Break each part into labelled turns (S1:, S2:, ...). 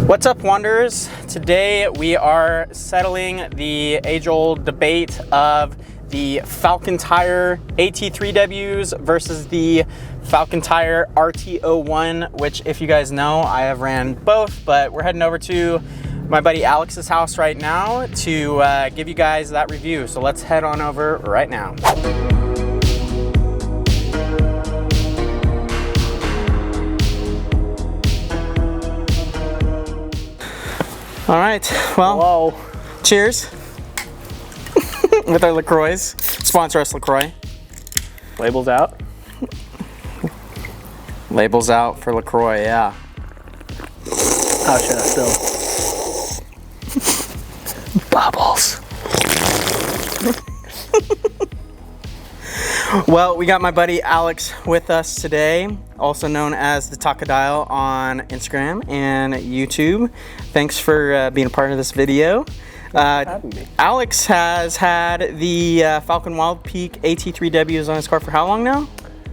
S1: What's up, Wanderers? Today we are settling the age-old debate of the Falken Tire AT3Ws versus the Falken Tire RT01, which, if you guys know, I have ran both, but we're heading over to my buddy Alex's house right now to give you guys that review. So let's head on over right now. All right, well,
S2: hello.
S1: Cheers with our LaCroix. Sponsor us, LaCroix.
S2: Labels out.
S1: Labels out for LaCroix, yeah.
S2: How should I still? Bubbles.
S1: Well, we got my buddy Alex with us today, also known as the Tacodile on Instagram and YouTube. Thanks for being a part of this video. Alex has had the Falken Wildpeak AT3Ws on his car for how long now?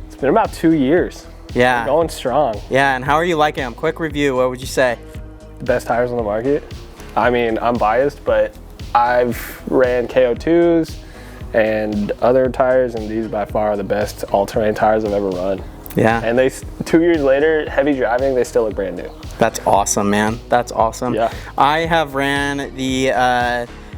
S2: It's been about 2 years.
S1: Yeah.
S2: We're going strong.
S1: Yeah, and how are you liking them? Quick review, what would you say?
S2: The best tires on the market. I mean, I'm biased, but I've ran KO2s and other tires, and these by far are the best all-terrain tires I've ever run. Yeah. And they, 2 years later, heavy driving, they still look brand new.
S1: That's awesome, man. That's awesome. Yeah. I have ran the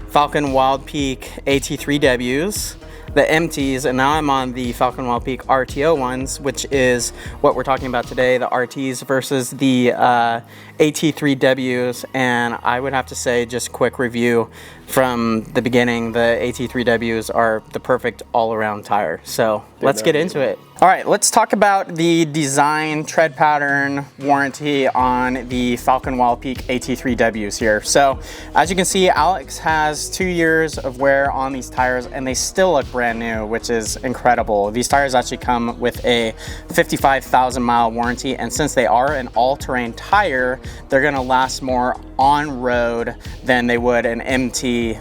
S1: Falken Wildpeak AT3Ws, the MTs, and now I'm on the Falken Wildpeak RT01s, which is what we're talking about today, the RTs versus the AT3Ws. And I would have to say, just quick review from the beginning, the AT3Ws are the perfect all-around tire. So let's get into it. All right, let's talk about the design, tread pattern, warranty on the Falken Wildpeak AT3Ws here. So as you can see, Alex has 2 years of wear on these tires and they still look brand new, which is incredible. These tires actually come with a 55,000 mile warranty, and since they are an all-terrain tire, they're gonna last more on road than they would an MT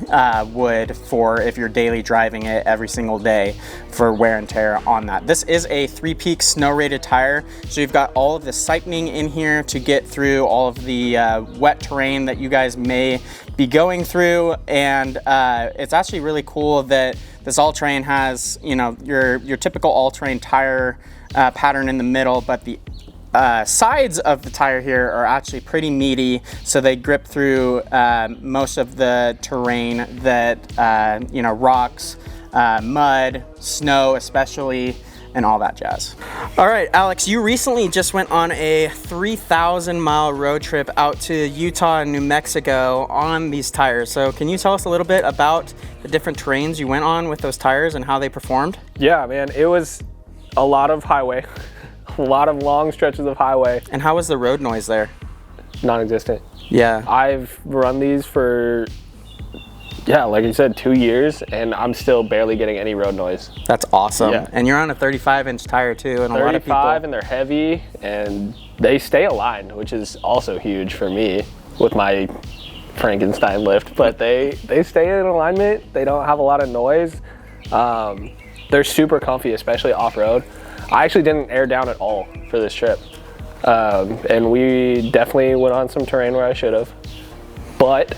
S1: would for if you're daily driving it every single day for wear and tear on that. This is a 3-peak snow rated tire, so you've got all of the siphoning in here to get through all of the wet terrain that you guys may be going through. And it's actually really cool that this all-terrain has, you know, your typical all-terrain tire pattern in the middle, but the sides of the tire here are actually pretty meaty, so they grip through most of the terrain that you know, rocks, mud, snow especially, and all that jazz. All right, Alex, you recently just went on a 3,000 mile road trip out to Utah and New Mexico on these tires. So can you tell us a little bit about the different terrains you went on with those tires and how they performed? Yeah, man, it was a lot of highway. A lot of long stretches of highway. And how was the road noise there? Non-existent. Yeah. I've run these for, yeah, like you said, 2 years, and I'm still barely getting any road noise. That's awesome. Yeah. And you're on a 35-inch tire too, and a lot of people. 35, and they're heavy, and they stay aligned, which is also huge for me with my Frankenstein lift. But they stay in alignment. They don't have a lot of noise. They're super comfy, especially off-road. I actually didn't air down at all for this trip. And we definitely went on some terrain where I should have. But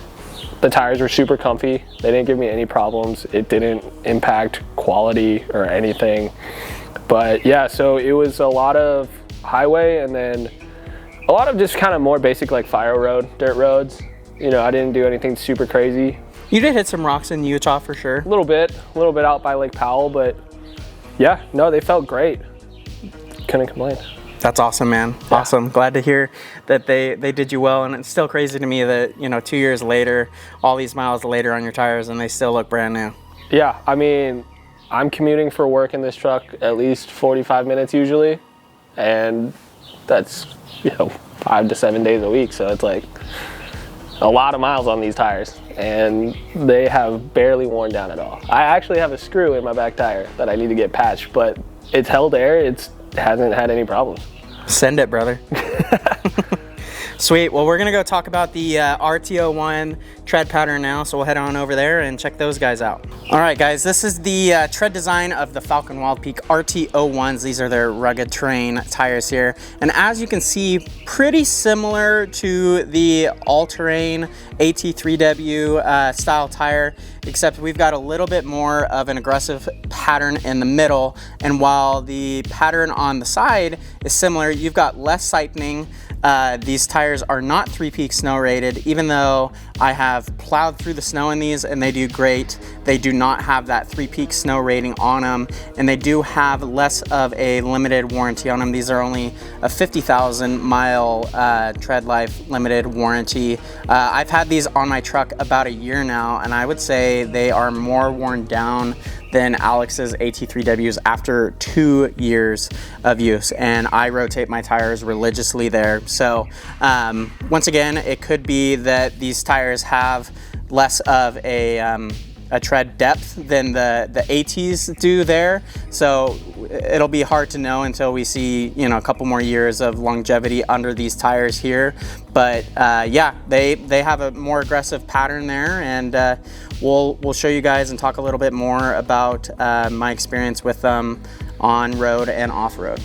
S1: the tires were super comfy. They didn't give me any problems. It didn't impact quality or anything. But yeah, so it was a lot of highway and then a lot of just kind of more basic like fire road, dirt roads. You know, I didn't do anything super crazy. You did hit some rocks in Utah for sure. A little bit out by Lake Powell, but yeah, no, they felt great. Couldn't complain. That's awesome, man. Yeah. Awesome. Glad to hear that they did you well, and it's still crazy to me that, you know, 2 years later, all these miles later on your tires, and they still look brand new. Yeah, I mean, I'm commuting for work in this truck at least 45 minutes usually, and that's, you know, 5 to 7 days a week, so it's like a lot of miles on these tires, and they have barely worn down at all. I actually have a screw in my back tire that I need to get patched, but it's held air. It hasn't had any problems. Send it, brother. Sweet. Well, we're gonna go talk about the RT01 tread pattern now, so we'll head on over there and check those guys out. All right, guys, this is the tread design of the Falken Wildpeak RT01s. These are their rugged terrain tires here, and as you can see, pretty similar to the all-terrain AT3W style tire, except we've got a little bit more of an aggressive pattern in the middle, and while the pattern on the side is similar, you've got less siphoning. These tires are not 3-peak snow rated, even though I have plowed through the snow in these and they do great. They do not have that 3-peak snow rating on them, and they do have less of a limited warranty on them. These are only a 50,000 mile tread life limited warranty. I've had these on my truck about a year now, and I would say they are more worn down than Alex's AT3Ws after 2 years of use, and I rotate my tires religiously there. So once again, it could be that these tires have less of a tread depth than the ATs do there. So it'll be hard to know until we see, you know, a couple more years of longevity under these tires here. But yeah, they have a more aggressive pattern there, and we'll show you guys and talk a little bit more about my experience with them on road and off road.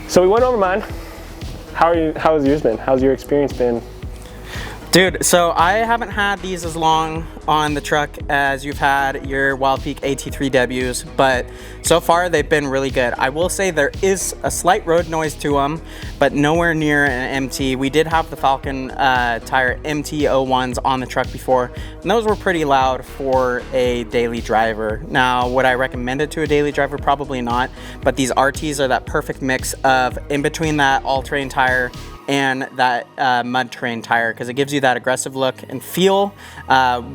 S2: So we went over mine. How has yours been? How's your experience been?
S1: Dude, so I haven't had these as long on the truck as you've had your Wildpeak AT3Ws, but so far they've been really good. I will say there is a slight road noise to them, but nowhere near an MT. We did have the Falken Tire MT01s on the truck before, and those were pretty loud for a daily driver. Now, would I recommend it to a daily driver? Probably not, but these RTs are that perfect mix of in between that all-terrain tire and that mud terrain tire, because it gives you that aggressive look and feel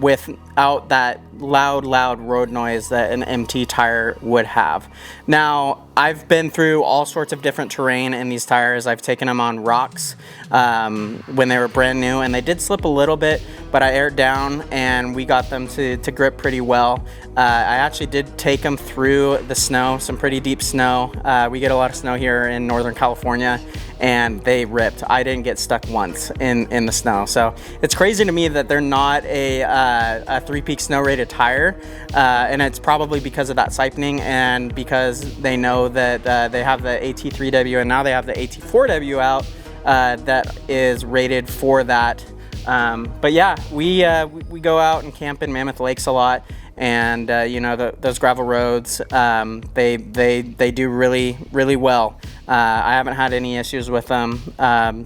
S1: without that loud road noise that an MT tire would have. Now, I've been through all sorts of different terrain in these tires. I've taken them on rocks when they were brand new, and they did slip a little bit, but I aired down and we got them to grip pretty well. I actually did take them through the snow, some pretty deep snow. We get a lot of snow here in Northern California, and they ripped. I didn't get stuck once in the snow. So it's crazy to me that they're not a 3-peak snow rated tire, and it's probably because of that siphoning and because they know that they have the AT3W and now they have the AT4W out that is rated for that. But yeah, we go out and camp in Mammoth Lakes a lot, and you know, those gravel roads, they do really well. I haven't had any issues with them.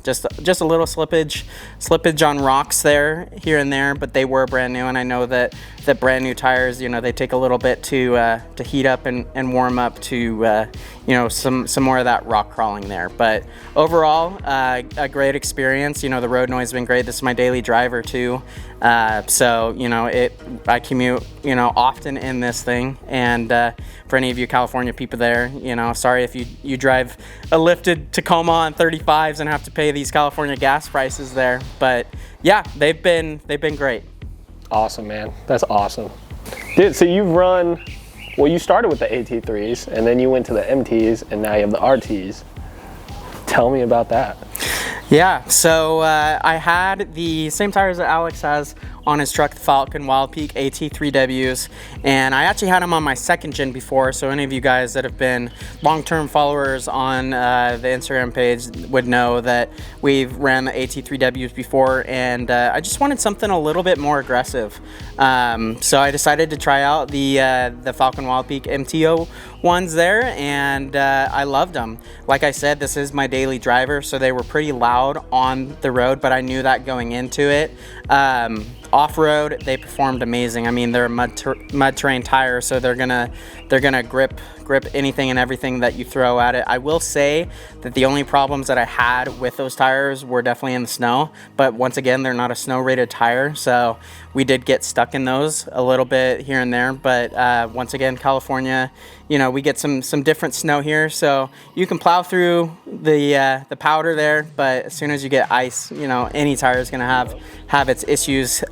S1: Just a little slippage on rocks there, here and there, but they were brand new, and I know that brand new tires, you know, they take a little bit to heat up and warm up to you know, some more of that rock crawling there. But overall, a great experience. You know, the road noise has been great. This is my daily driver too, so you know, I commute, you know, often in this thing, and for any of you California people there, you know, sorry if you drive a lifted Tacoma on 35s and have to pay these California gas prices there, but yeah, they've been great.
S2: Awesome, man. That's awesome. Dude, so you've run, well, you started with the AT3s and then you went to the MTs and now you have the RTs. Tell me about that.
S1: Yeah, so I had the same tires that Alex has on his truck, the Falken Wildpeak AT3Ws, and I actually had them on my second gen before, so any of you guys that have been long-term followers on the Instagram page would know that we've ran the AT3Ws before, and I just wanted something a little bit more aggressive. So I decided to try out the Falken Wildpeak MT01s there, and I loved them. Like I said, this is my daily driver, so they were pretty loud on the road, but I knew that going into it. Off-road, they performed amazing. I mean, they're a mud terrain tire, so they're gonna grip anything and everything that you throw at it. I will say that the only problems that I had with those tires were definitely in the snow, but once again, they're not a snow rated tire, so we did get stuck in those a little bit here and there. But once again, California, you know, we get some different snow here, so you can plow through the powder there, but as soon as you get ice, you know, any tire is gonna have its issues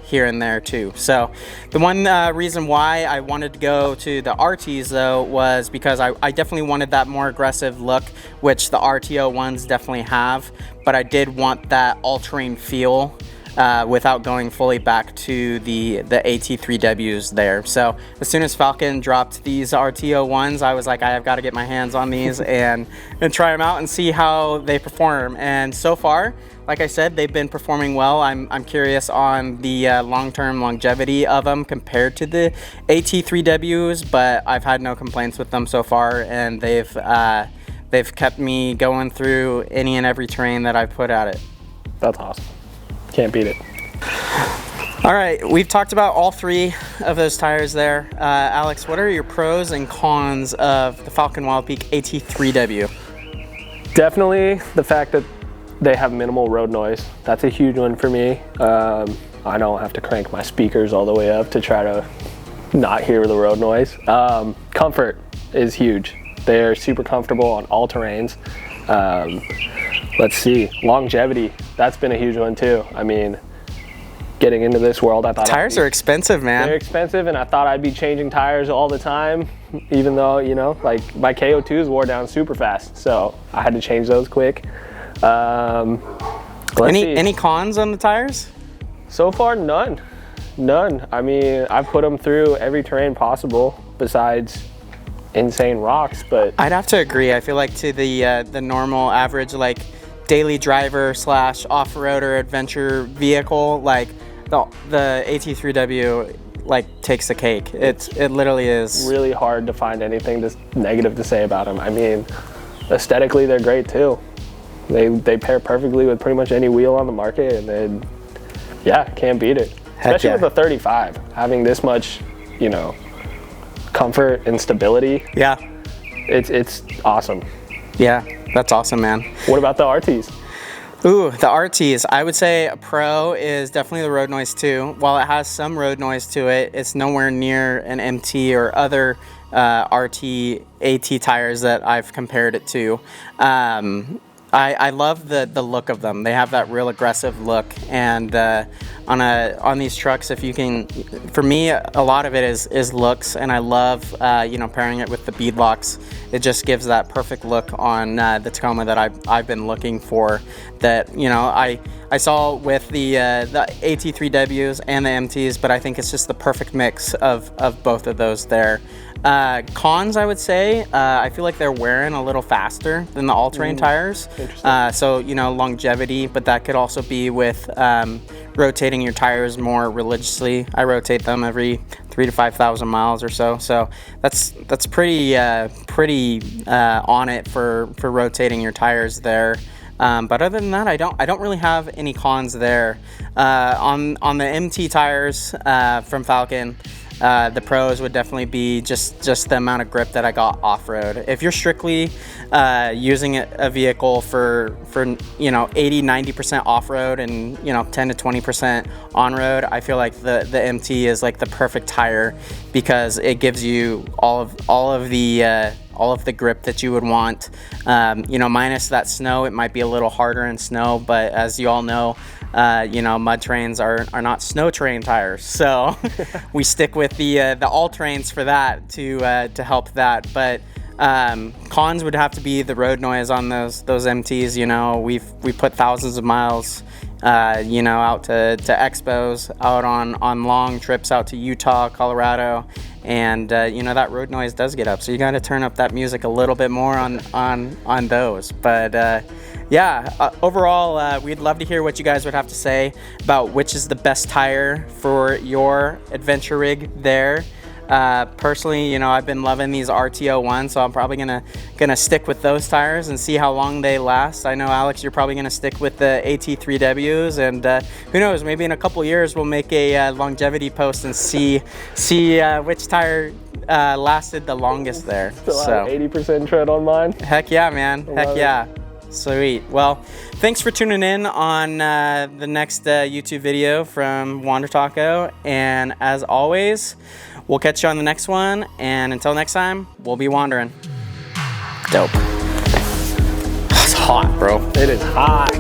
S1: here and there too. So the one reason why I wanted to go to the RTs though was because I definitely wanted that more aggressive look, which the RT01s definitely have, but I did want that all-terrain feel without going fully back to the AT3Ws there. So as soon as Falken dropped these RT01s, I was like, I have got to get my hands on these and try them out and see how they perform. And so far, like I said, they've been performing well. I'm curious on the long-term longevity of them compared to the AT3Ws, but I've had no complaints with them so far, and they've kept me going through any and every terrain that I've put at it.
S2: That's awesome. Can't beat it.
S1: All right, we've talked about all three of those tires there. Alex, what are your pros and cons of the Falken Wildpeak AT3W?
S2: Definitely the fact that they have minimal road noise. That's a huge one for me. I don't have to crank my speakers all the way up to try to not hear the road noise. Comfort is huge. They're super comfortable on all terrains. Let's see, longevity, that's been a huge one too. I mean, getting into this world, I thought
S1: tires are expensive, man.
S2: They're expensive, and I thought I'd be changing tires all the time, even though, you know, like my KO2s wore down super fast, so I had to change those quick.
S1: Any cons on the tires?
S2: So far, none. I mean, I've put them through every terrain possible besides insane rocks, but
S1: I'd have to agree. I feel like to the normal average, like daily driver / off-roader adventure vehicle, like the AT3W like takes the cake. It literally is
S2: really hard to find anything negative to say about them. I mean, aesthetically they're great too. They pair perfectly with pretty much any wheel on the market, and then yeah, can't beat it. Especially with a 35, having this much, you know, comfort and stability.
S1: Yeah,
S2: it's awesome.
S1: Yeah, that's awesome, man.
S2: What about the RTs?
S1: Ooh, the RTs. I would say a pro is definitely the road noise too. While it has some road noise to it, it's nowhere near an MT or other RT AT tires that I've compared it to. I love the look of them. They have that real aggressive look, and on these trucks, if you can, for me, a lot of it is looks, and I love you know, pairing it with the beadlocks. It just gives that perfect look on the Tacoma that I've been looking for. That, you know, I saw with the AT3Ws and the MTs, but I think it's just the perfect mix of both of those there. Cons, I would say, I feel like they're wearing a little faster than the all-terrain tires. So, you know, longevity, but that could also be with rotating your tires more religiously. I rotate them every 3,000 to 5,000 miles or so. So that's pretty on it for rotating your tires there. But other than that, I don't really have any cons there. On the MT tires from Falken, the pros would definitely be just the amount of grip that I got off-road. If you're strictly using a vehicle for you know, 80-90% off-road and, you know, 10 to 20% on-road, I feel like the MT is like the perfect tire because it gives you all of the grip that you would want. You know, minus that snow, it might be a little harder in snow, but as you all know, you know, mud terrains are not snow terrain tires, so we stick with the all-terrains for that to help that. But cons would have to be the road noise on those MTs. You know, we put thousands of miles, you know, out to expos, out on long trips out to Utah, Colorado, and you know, that road noise does get up, so you got to turn up that music a little bit more on those. But yeah, overall, we'd love to hear what you guys would have to say about which is the best tire for your adventure rig there. Personally, you know, I've been loving these RT01, so I'm probably gonna stick with those tires and see how long they last. I know, Alex, you're probably gonna stick with the AT3Ws, and who knows, maybe in a couple years we'll make a longevity post and see which tire lasted the longest there.
S2: Still have 80% tread on mine.
S1: Heck yeah, man. Heck yeah. Sweet. Well, thanks for tuning in on the next YouTube video from Wander Taco, and as always, we'll catch you on the next one, and until next time, we'll be wandering. Dope. It's hot, bro.
S2: It is hot.